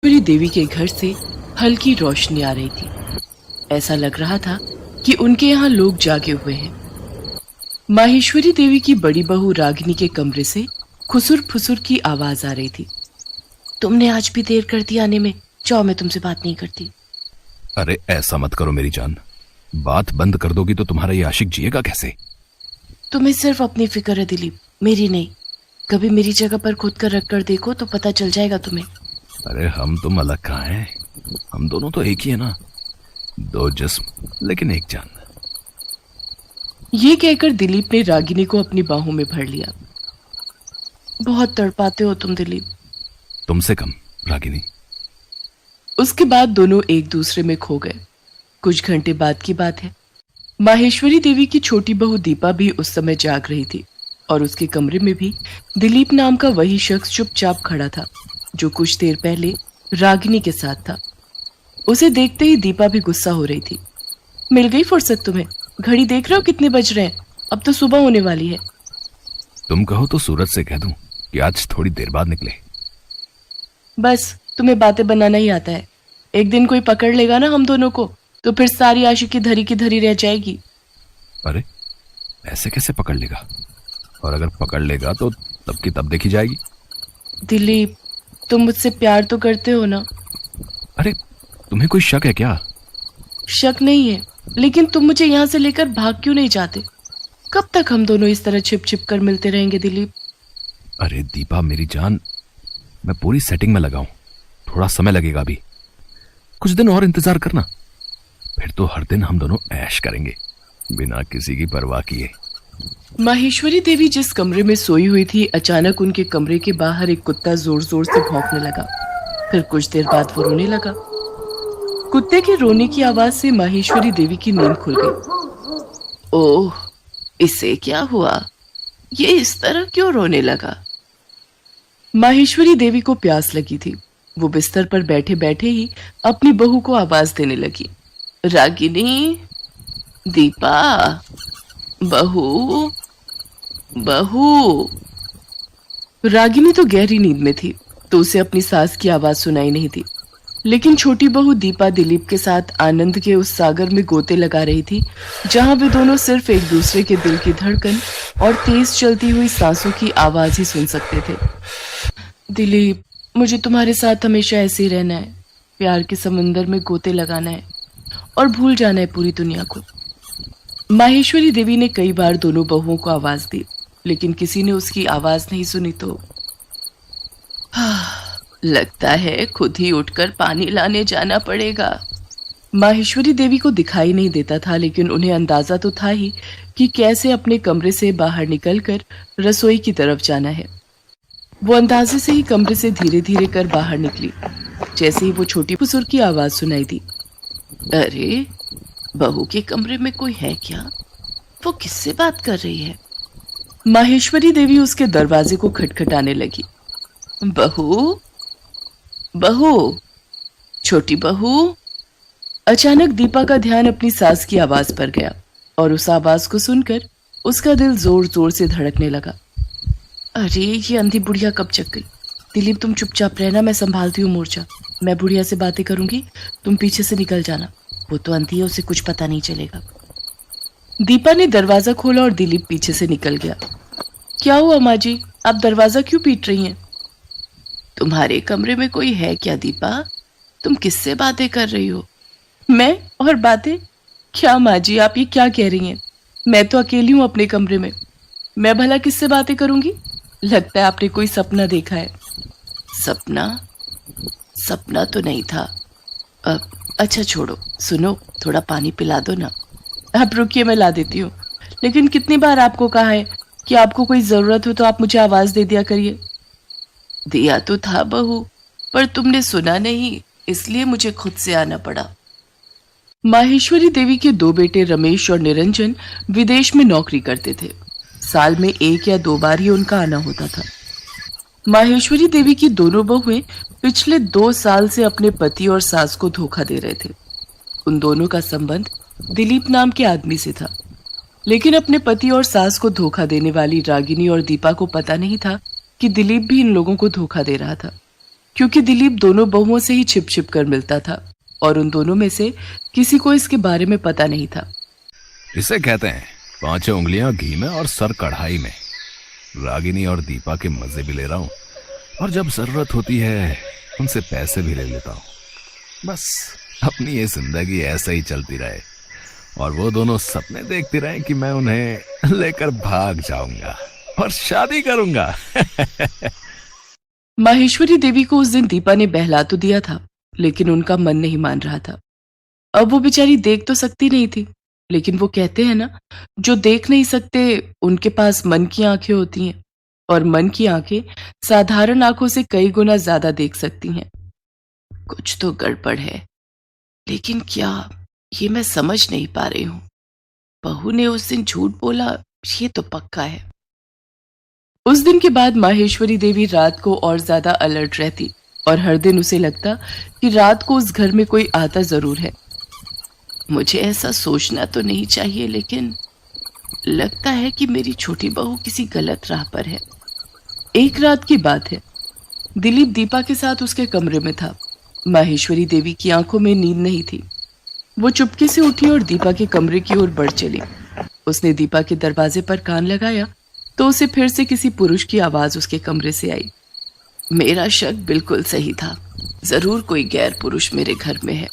पूरी देवी के घर से हल्की रोशनी आ रही थी। ऐसा लग रहा था कि उनके यहाँ लोग जागे हुए हैं। माहेश्वरी देवी की बड़ी बहू रागिनी के कमरे से खुसुर फुसुर की आवाज आ रही थी। तुमने आज भी देर कर दी आने में। जाओ, मैं तुमसे बात नहीं करती। अरे ऐसा मत करो मेरी जान, बात बंद कर दोगी तो तुम्हारा ये आशिक जिएगा कैसे? तुम्हें सिर्फ अपनी फिक्र है दिलीप, मेरी नहीं। कभी मेरी जगह पर खुद कर रख कर देखो तो पता चल जाएगा तुम्हें। अरे हम तुम अलग कहाँ हैं? हम दोनों तो एक ही है ना, दो जिस्म लेकिन एक जान। ये कहकर दिलीप ने रागिनी को अपनी बाहों में भर लिया। बहुत तड़पाते हो तुम दिलीप। तुमसे कम रागिनी। उसके बाद दोनों एक दूसरे में खो गए। कुछ घंटे बाद की बात है। माहेश्वरी देवी की छोटी बहू दीपा भी उस समय जाग रही थी और उसके कमरे में भी दिलीप नाम का वही शख्स चुपचाप खड़ा था जो कुछ देर पहले रागिनी के साथ था। उसे देखते ही दीपा भी गुस्सा हो रही थी। मिल गई फुर्सत तुम्हें? घड़ी देख रहे हो कितने बज रहे हैं? अब तो सुबह होने वाली है। तुम कहो तो सूरज से कह दूं कि आज थोड़ी देर बाद निकले। बस तुम्हें बातें बनाना ही आता है। एक दिन कोई पकड़ लेगा ना हम दोनों को, तो फिर सारी आशिकी धरी की धरी रह जाएगी। अरे ऐसे कैसे पकड़ लेगा? और अगर पकड़ लेगा तो तब की तब देखी जाएगी। दिलीप, तुम मुझसे प्यार तो करते हो ना? अरे तुम्हें कोई शक है क्या? शक नहीं है, लेकिन तुम मुझे यहाँ से लेकर भाग क्यों नहीं जाते? कब तक हम दोनों इस तरह छिप छिप कर मिलते रहेंगे दिलीप? अरे दीपा मेरी जान, मैं पूरी सेटिंग में लगा हूं। थोड़ा समय लगेगा अभी, कुछ दिन और इंतजार करना, फिर तो हर दिन हम दोनों ऐश करेंगे बिना किसी की परवाह किए। माहेश्वरी देवी जिस कमरे में सोई हुई थी, अचानक उनके कमरे के बाहर एक कुत्ता जोर जोर से भौंकने लगा। फिर कुछ देर बाद वो रोने लगा। कुत्ते के रोने की आवाज से माहेश्वरी देवी की नींद खुल गई। ओह, इसे क्या हुआ? ये इस तरह क्यों रोने लगा? माहेश्वरी देवी को प्यास लगी थी। वो बिस्तर पर बैठे बैठे ही अपनी बहू को आवाज देने लगी। रागिनी, दीपा, बहू, बहू। रागिनी तो गहरी नींद में थी, तो उसे अपनी सास की आवाज सुनाई नहीं थी। लेकिन छोटी बहू दीपा दिलीप के साथ आनंद के उस सागर में गोते लगा रही थी जहां वे दोनों सिर्फ एक दूसरे के दिल की धड़कन और तेज चलती हुई सांसों की आवाज ही सुन सकते थे। दिलीप, मुझे तुम्हारे साथ हमेशा ऐसे ही रहना है। प्यार के समंदर में गोते लगाना है और भूल जाना है पूरी दुनिया को। माहेश्वरी देवी ने कई बार दोनों बहुओं को आवाज दी, लेकिन किसी ने उसकी आवाज नहीं सुनी। तो लगता है खुद ही उठकर पानी लाने जाना पड़ेगा। माहेश्वरी देवी को दिखाई नहीं देता था, लेकिन उन्हें अंदाजा तो था ही कि कैसे अपने कमरे से बाहर निकलकर रसोई की तरफ जाना है। वो अंदाजे से ही कमरे से धीरे धीरे कर बाहर निकली। जैसे ही वो छोटी फुसुर की आवाज सुनाई दी। अरे, बहू के कमरे में कोई है क्या? वो किससे बात कर रही है? माहेश्वरी देवी उसके दरवाजे को खटखटाने लगी। बहू, बहू, छोटी बहू। अचानक दीपा का ध्यान अपनी सास की आवाज पर गया और उस आवाज को सुनकर उसका दिल जोर जोर से धड़कने लगा। अरे, ये अंधी बुढ़िया कब जग गई? दिलीप, तुम चुपचाप रहना, मैं संभालती हूँ मोर्चा। मैं बुढ़िया से बातें करूंगी, तुम पीछे से निकल जाना। वो तो अंधी है, उसे कुछ पता नहीं चलेगा। दीपा ने दरवाजा खोला और दिलीप पीछे से निकल गया। क्या हुआ माँ जी, आप दरवाजा क्यों पीट रही हैं? तुम्हारे कमरे में कोई है क्या दीपा? तुम किससे बातें कर रही हो? मैं और बातें? क्या माँ जी, आप ये क्या कह रही हैं? मैं तो अकेली हूँ अपने कमरे में। मैं भला किससे बातें करूंगी? लगता है आपने कोई सपना देखा है। सपना? सपना तो नहीं था। अच्छा छोड़ो, सुनो, थोड़ा पानी पिला दो ना। आप रुकिए, मैं ला देती हूँ। लेकिन कितनी बार आपको कहा है कि आपको कोई जरूरत हो तो आप मुझे आवाज दे दिया करिए। दिया तो था बहू, पर तुमने सुना नहीं, इसलिए मुझे खुद से आना पड़ा। माहेश्वरी देवी के दो बेटे रमेश और निरंजन विदेश में नौकरी करते थे। साल में 1 या 2 बार ही उनका आना होता था। माहेश्वरी देवी की दोनों बहुएं पिछले 2 साल से अपने पति और सास को धोखा दे रहे थे। उन दोनों का संबंध दिलीप नाम के आदमी से था, लेकिन अपने पति और सास को धोखा देने वाली रागिनी और दीपा को पता नहीं था कि दिलीप भी इन लोगों को धोखा दे रहा था। क्योंकि दिलीप दोनों बहुओं से ही छिप छिप कर मिलता था और उन दोनों में से किसी को इसके बारे में पता नहीं था। इसे कहते हैं 5 उंगलियां घी में और सर कढ़ाई में। रागिनी और दीपा के मजे भी ले रहा हूं और जब जरूरत होती है उनसे पैसे भी ले लेता हूं। बस अपनी ये जिंदगी ऐसे ही चलती रहे और वो दोनों सपने देखते रहे कि मैं उन्हें लेकर भाग जाऊंगा और शादी करूंगा। माहेश्वरी देवी को उस दिन दीपा ने बहला तो दिया था, लेकिन उनका मन नहीं मान रहा था। अब वो बेचारी देख तो सकती नहीं थी, लेकिन वो कहते हैं ना, जो देख नहीं सकते उनके पास मन की आंखें होती हैं और मन की आंखें साधारण आंखों से कई गुना ज्यादा देख सकती हैं। कुछ तो गड़बड़ है, लेकिन क्या, ये मैं समझ नहीं पा रही हूं। बहू ने उस दिन झूठ बोला, ये तो पक्का है। उस दिन के बाद माहेश्वरी देवी रात को और ज्यादा अलर्ट रहती और हर दिन उसे लगता कि रात को उस घर में कोई आता जरूर है। मुझे ऐसा सोचना तो नहीं चाहिए, लेकिन लगता है कि मेरी छोटी बहू किसी गलत राह पर है। एक रात की बात है, दिलीप दीपा के साथ उसके कमरे में था। माहेश्वरी देवी की आंखों में नींद नहीं थी। वो चुपके से उठी और दीपा के कमरे की ओर बढ़ चली। उसने दीपा के दरवाजे पर कान लगाया तो उसे फिर से किसी पुरुष की आवाज उसके कमरे से आई। मेरा शक बिल्कुल सही था, जरूर कोई गैर पुरुष मेरे घर में है।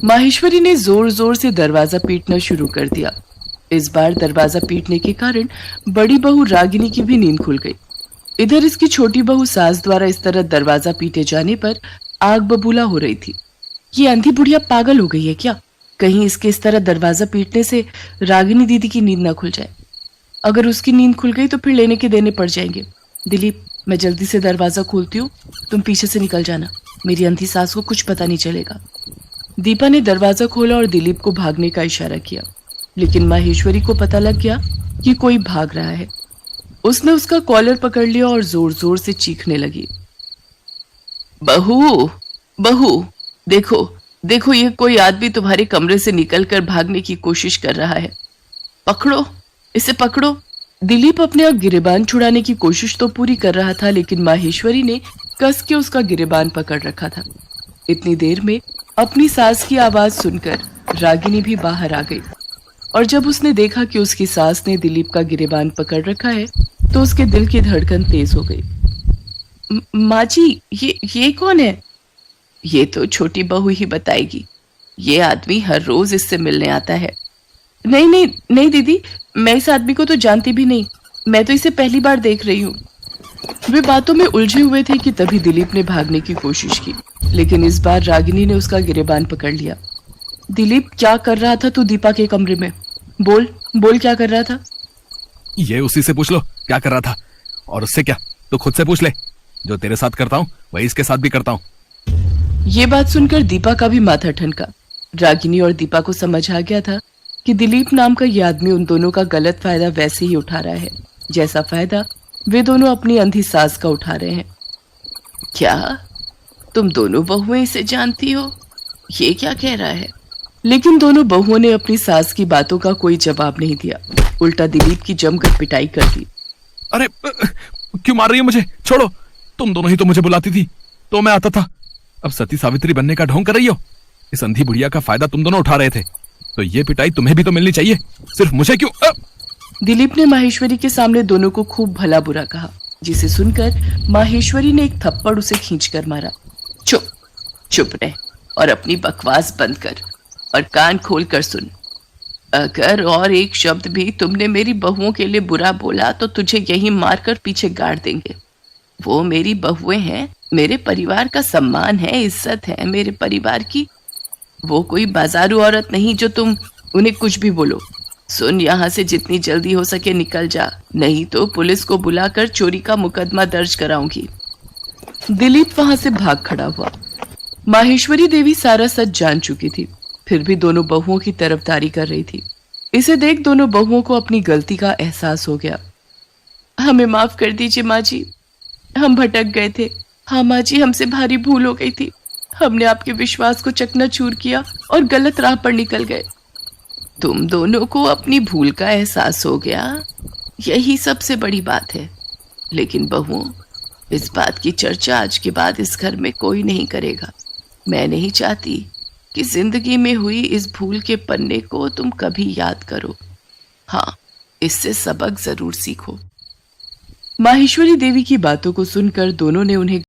माहेश्वरी ने जोर जोर से दरवाजा पीटना शुरू कर दिया। इस बार दरवाजा पीटने के कारण बड़ी बहू रागिनी की भी नींद खुल गई। इधर इसकी छोटी बहू सास द्वारा इस तरह दरवाजा पीटे जाने पर आग बबूला हो रही थी। ये अंधी बुढ़िया पागल हो गई है क्या? कहीं इसके इस तरह दरवाजा पीटने से रागिनी दीदी की नींद ना खुल जाए। अगर उसकी नींद खुल गई तो फिर लेने के देने पड़ जाएंगे। दिलीप, मैं जल्दी से दरवाजा खोलती हूँ, तुम पीछे से निकल जाना। मेरी अंधी सास को कुछ पता नहीं चलेगा। दीपा ने दरवाजा खोला और दिलीप को भागने का इशारा किया, लेकिन माहेश्वरी को पता लग गया कि कोई भाग रहा है। उसने उसका कॉलर पकड़ लिया और जोर जोर से चीखने लगी, बहू बहू, देखो देखो, ये कोई आदमी तुम्हारे कमरे से निकलकर भागने की कोशिश कर रहा है। पकड़ो, इसे पकड़ो। दिलीप अपने गिरेबान छुड़ाने की कोशिश तो पूरी कर रहा था, लेकिन माहेश्वरी ने कस के उसका गिरेबान पकड़ रखा था। इतनी देर में अपनी सास की आवाज सुनकर रागिनी भी बाहर आ गई और जब उसने देखा कि उसकी सास ने दिलीप का गिरेबान पकड़ रखा है तो उसके दिल की धड़कन तेज हो गई। माँ जी, ये कौन है? ये तो छोटी बहू ही बताएगी। ये आदमी हर रोज इससे मिलने आता है। नहीं नहीं नहीं दीदी, मैं इस आदमी को तो जानती भी नहीं, मैं तो इसे पहली बार देख रही हूँ। वे बातों में उलझे हुए थे कि तभी दिलीप ने भागने की कोशिश की, लेकिन इस बार रागिनी ने उसका गिरेबान पकड़ लिया। दिलीप, क्या कर रहा था तू दीपा के कमरे में? बोल बोल, क्या कर रहा था? ये उसी से पूछ लो क्या कर रहा था, और उससे क्या तो खुद से पूछ ले। जो तेरे साथ करता हूँ वही इसके साथ भी करता हूँ। ये बात सुनकर दीपा का भी माथा ठनका। रागिनी और दीपा को समझ आ गया था कि दिलीप नाम का ये आदमी उन दोनों का गलत फायदा वैसे ही उठा रहा है जैसा फायदा वे दोनों अपनी अंधी सास का उठा रहे हैं। क्या तुम दोनों बहुएं इसे जानती हो? ये क्या कह रहा है? लेकिन दोनों बहुओं ने अपनी सास की बातों का कोई जवाब नहीं दिया, उल्टा दिलीप की जमकर पिटाई कर दी। अरे क्यों मार रही है मुझे? छोड़ो, तुम दोनों ही तो मुझे बुलाती थी तो मैं आता था। अब सती सावित्री बनने का ढोंग कर रही हो। इस अंधी बुढ़िया का फायदा तुम दोनों उठा रहे थे, तो ये पिटाई तुम्हें भी तो मिलनी चाहिए, सिर्फ मुझे क्यों? दिलीप ने माहेश्वरी के सामने दोनों को खूब भला बुरा कहा, जिसे सुनकर माहेश्वरी ने एक थप्पड़ उसे खींचकर मारा। चुप चुप रह और अपनी बकवास बंद कर और कान खोल कर सुन। अगर और एक शब्द भी तुमने मेरी बहुओं के लिए बुरा बोला तो तुझे यहीं मारकर पीछे गाड़ देंगे। वो मेरी बहुएं हैं, मेरे परिवार का सम्मान है, इज्जत है मेरे परिवार की। वो कोई बाजारू औरत नहीं जो तुम उन्हें कुछ भी बोलो। सुन, यहाँ से जितनी जल्दी हो सके निकल जा, नहीं तो पुलिस को बुलाकर चोरी का मुकदमा दर्ज कराऊंगी। दिलीप वहां से भाग खड़ा हुआ। माहेश्वरी देवी सारा सच जान चुकी थी, फिर भी दोनों बहुओं की तरफदारी कर रही थी। इसे देख दोनों बहुओं को अपनी गलती का एहसास हो गया। हमें माफ कर दीजिए माँ जी, हम भटक गए थे। हाँ माँ जी, हमसे भारी भूल हो गई थी। हमने आपके विश्वास को चकनाचूर किया और गलत राह पर निकल गए। तुम दोनों को अपनी भूल का एहसास हो गया, यही सबसे बड़ी बात है। लेकिन बहुओं, इस बात की चर्चा आज के बाद इस घर में कोई नहीं करेगा। मैं नहीं चाहती कि जिंदगी में हुई इस भूल के पन्ने को तुम कभी याद करो। हाँ, इससे सबक जरूर सीखो। माहेश्वरी देवी की बातों को सुनकर दोनों ने उन्हें